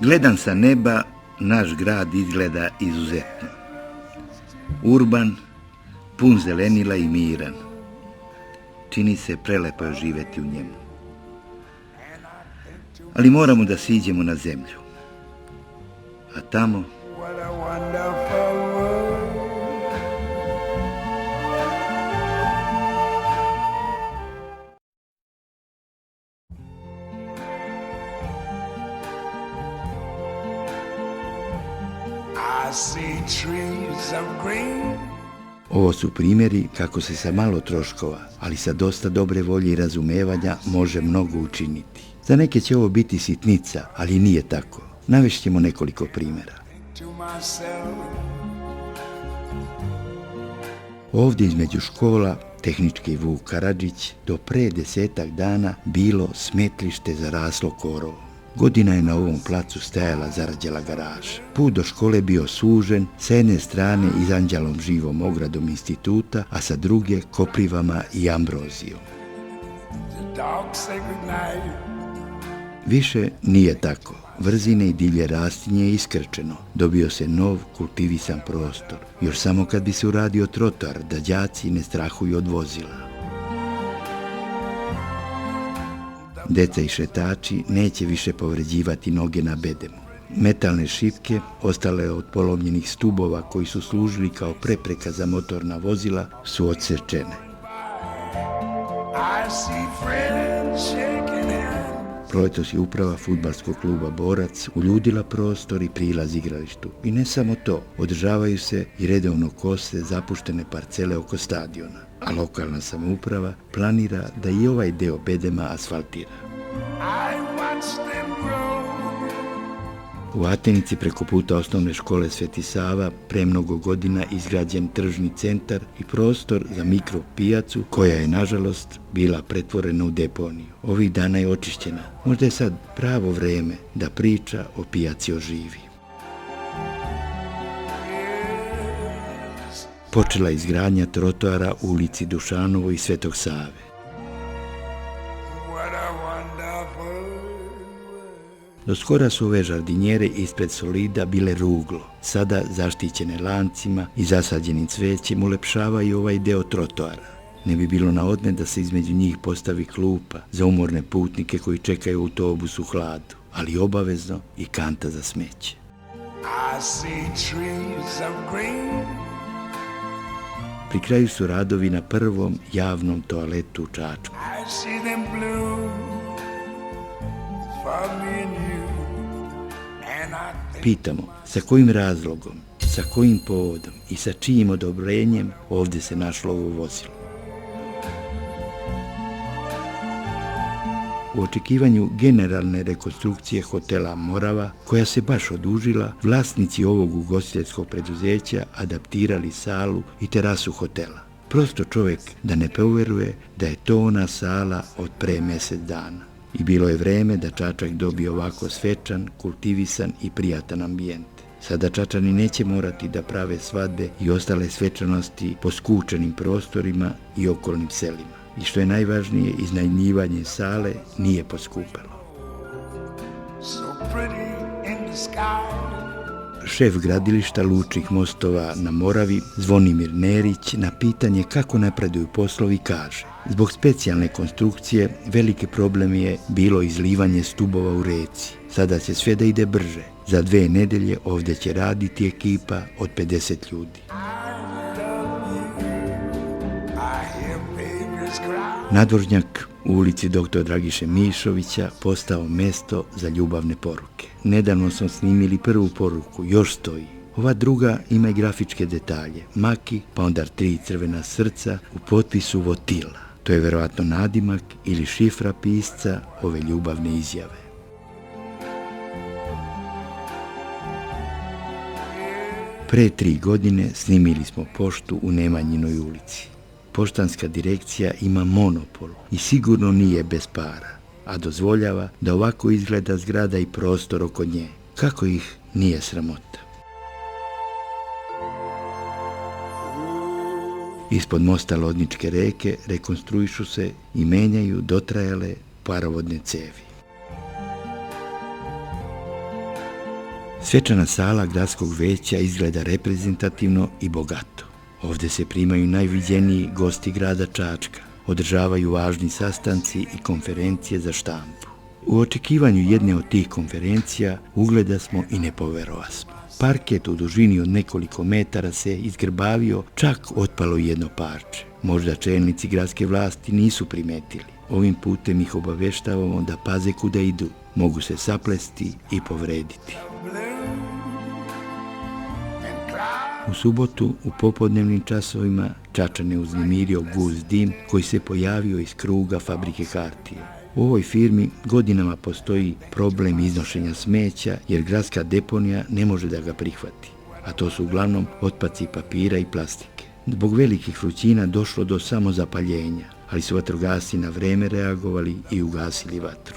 Gledam sa neba, naš grad izgleda izuzetno. Urban, pun zelenila i miran. Čini se prelepo živeti u njemu. Ali moramo da siđemo na zemlju. A tamo... Ovo su primjeri kako se sa malo troškova, ali sa dosta dobre volje i razumevanja može mnogo učiniti. Za neke će ovo biti sitnica, ali nije tako. Navešćemo nekoliko primjera. Ovdje između škola, tehnički Vuk Karadžić, do pre 10-ak dana bilo smetlište zaraslo korovom. Godina je na ovom placu stajala zarađela garaža. Put do škole bio sužen, sa jedne strane izanđalom živom ogradom instituta, a sa druge koprivama i ambrozijom. Više nije tako. Vrzine i divlje rastinje je iskrčeno. Dobio se nov, kultivisan prostor. Još samo kad bi se uradio trotoar, da đaci ne strahuju od vozila. Deca i šetači neće više povređivati noge na bedemu. Metalne šipke, ostale od polomljenih stubova koji su služili kao prepreka za motorna vozila, su odsečene. Proletos je uprava fudbalskog kluba Borac uljudila prostor i prilaz igralištu. I ne samo to, održavaju se i redovno kose zapuštene parcele oko stadiona, a lokalna samouprava planira da i ovaj deo bedema asfaltira. U Atenici preko puta osnovne škole Sveti Sava pre mnogo godina izgrađen tržni centar i prostor za mikropijacu koja je, nažalost, bila pretvorena u deponiju. Ovih dana je očišćena. Možda je sad pravo vreme da priča o pijaci oživi. Počela je izgradnja trotoara u ulici Dušanovo i Svetog Save. Do skora su ove žardinjere ispred Solida bile ruglo. Sada, zaštićene lancima i zasađenim cvećem, ulepšavaju ovaj deo trotoara. Ne bi bilo na odmet da se između njih postavi klupa za umorne putnike koji čekaju autobus u hladu, ali obavezno i kanta za smeće. Pri kraju su radovi na prvom javnom toaletu u Čačku. Pitamo, sa kojim razlogom, sa kojim povodom i sa čijim odobrenjem ovdje se našlo ovo vozilo? U očekivanju generalne rekonstrukcije hotela Morava, koja se baš odužila, vlasnici ovog ugostiteljskog preduzeća adaptirali salu i terasu hotela. Prosto čovjek da ne poveruje da je to ona sala od pre mjesec dana. I bilo je vreme da Čačak dobije ovako svečan, kultivisan i prijatan ambijent. Sada Čačani neće morati da prave svadbe i ostale svečanosti po skučenim prostorima i okolnim selima. I što je najvažnije, iznajmljivanje sale nije poskupelo. Šef gradilišta lučnih mostova na Moravi, Zvonimir Nerić, na pitanje kako napreduju poslovi kaže: zbog specijalne konstrukcije veliki problem je bilo izlivanje stubova u reci. Sada će sve da ide brže. Za 2 nedelje ovdje će raditi ekipa od 50 ljudi. Nadvožnjak u ulici dr. Dragiše Mišovića postao mesto za ljubavne poruke. Nedavno smo snimili prvu poruku, još stoji. Ova druga ima i grafičke detalje, maki, pa onda 3 crvena srca u potpisu Votila. To je verovatno nadimak ili šifra pisca ove ljubavne izjave. Pre 3 godine snimili smo poštu u Nemanjinoj ulici. Poštanska direkcija ima monopol i sigurno nije bez para, a dozvoljava da ovako izgleda zgrada i prostor oko nje. Kako ih nije sramota? Ispod mosta Lodničke reke rekonstruišu se i menjaju dotrajale parovodne cevi. Svečana sala gradskog veća izgleda reprezentativno i bogato. Ovdje se primaju najviđeniji gosti grada Čačka, održavaju važni sastanci i konferencije za štampu. U očekivanju jedne od tih konferencija ugleda smo i ne poverovasmo. Parket u dužini od nekoliko metara se izgrbavio, čak otpalo jedno parče. Možda čelnici gradske vlasti nisu primetili. Ovim putem ih obaveštavamo da paze kuda idu. Mogu se saplesti i povrediti. U subotu, u popodnevnim časovima, Čačane uznemirio gust dim koji se pojavio iz kruga fabrike hartije. U ovoj firmi godinama postoji problem iznošenja smeća jer gradska deponija ne može da ga prihvati, a to su uglavnom otpaci papira i plastike. Zbog velikih vrućina došlo do samozapaljenja, ali su vatrogasci na vreme reagovali i ugasili vatru.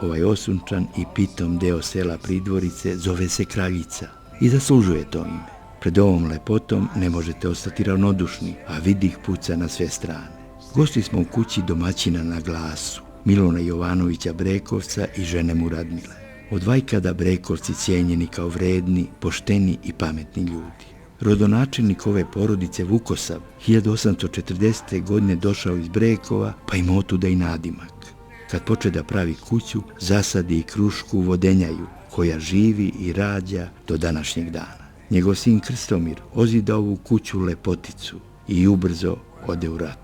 Ovaj osunčan i pitom deo sela Pridvorice zove se Kraljica i zaslužuje to ime. Pred ovom lepotom ne možete ostati ravnodušni, a vidih puca na sve strane. Gosti smo u kući domaćina na glasu, Miluna Jovanovića Brekovca i žene mu Radmile. Od vajkada Brekovci cijenjeni kao vredni, pošteni i pametni ljudi. Rodonačelnik ove porodice Vukosav 1840. godine došao iz Brekova, pa im otuda i nadimak. Kad poče da pravi kuću, zasadi i krušku vodenjaju, koja živi i rađa do današnjeg dana. Njegov sin Krstomir ozida ovu kuću lepoticu i ubrzo ode u rat.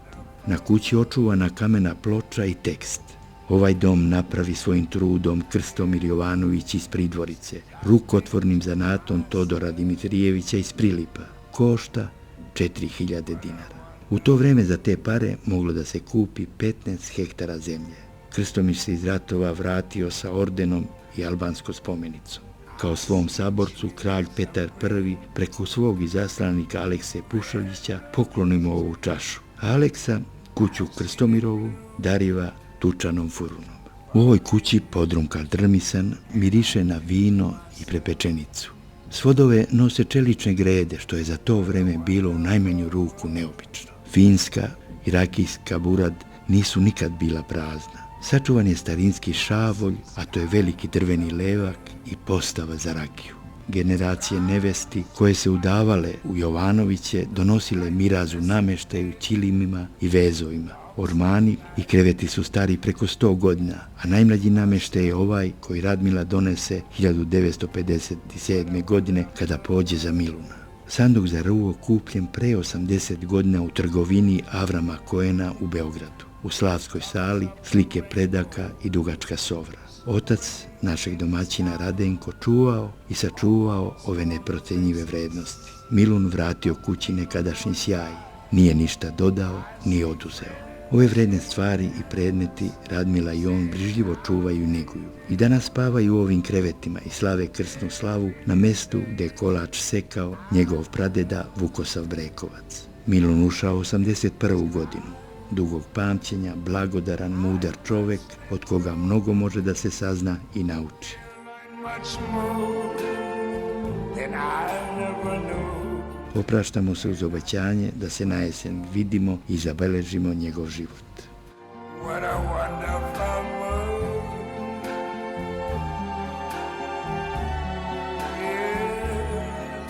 Na kući očuvana kamena ploča i tekst. Ovaj dom napravi svojim trudom Krstomir Jovanović iz Pridvorice, rukotvornim zanatom Todora Dimitrijevića iz Prilipa. Košta 4000 dinara. U to vreme za te pare moglo da se kupi 15 hektara zemlje. Krstomir se iz ratova vratio sa ordenom i albanskom spomenicom. Kao svom saborcu, kralj Petar I preko svog izaslanika Alekse Pušaljića poklonimo ovu čašu. A Aleksa kuću Krstomirovu dariva tučanom furunom. U ovoj kući podrumkal drmisan miriše na vino i prepečenicu. Svodove nose čelične grede, što je za to vreme bilo u najmanju ruku neobično. Finska i rakijska burad nisu nikad bila prazna. Sačuvan je starinski šavolj, a to je veliki drveni levak i postava za rakiju. Generacije nevesti koje se udavale u Jovanoviće donosile mirazu nameštaju ćilimima i vezovima. Ormani i kreveti su stari preko 100 godina, a najmlađi nameštaj je ovaj koji Radmila donese 1957. godine kada pođe za Miluna. Sanduk za ruvo kupljen pre 80 godina u trgovini Avrama Koena u Beogradu. U slavskoj sali slike predaka i dugačka sovra. Otac našeg domaćina Radenko čuvao i sačuvao ove neprocenjive vrednosti. Milun vratio kući nekadašnji sjaj. Nije ništa dodao ni oduzeo. Ove vredne stvari i predmeti Radmila i on brižljivo čuvaju i neguju. I danas spavaju u ovim krevetima i slave krsnu slavu na mestu gde je kolač sekao njegov pradeda Vukosav Brekovac. Milun ušao 81. godinu. Dugog pamćenja, blagodaran, mudar čovek od koga mnogo može da se sazna i nauči. Opraštamo se uz obećanje da se na jesen vidimo i zabeležimo njegov život. What a wonderful world.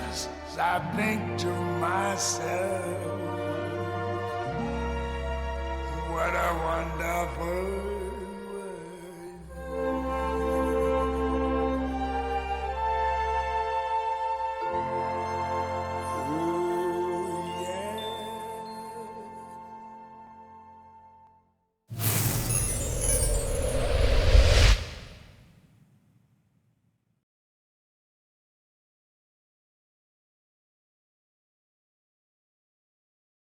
Yes, I think to myself, what a wonderful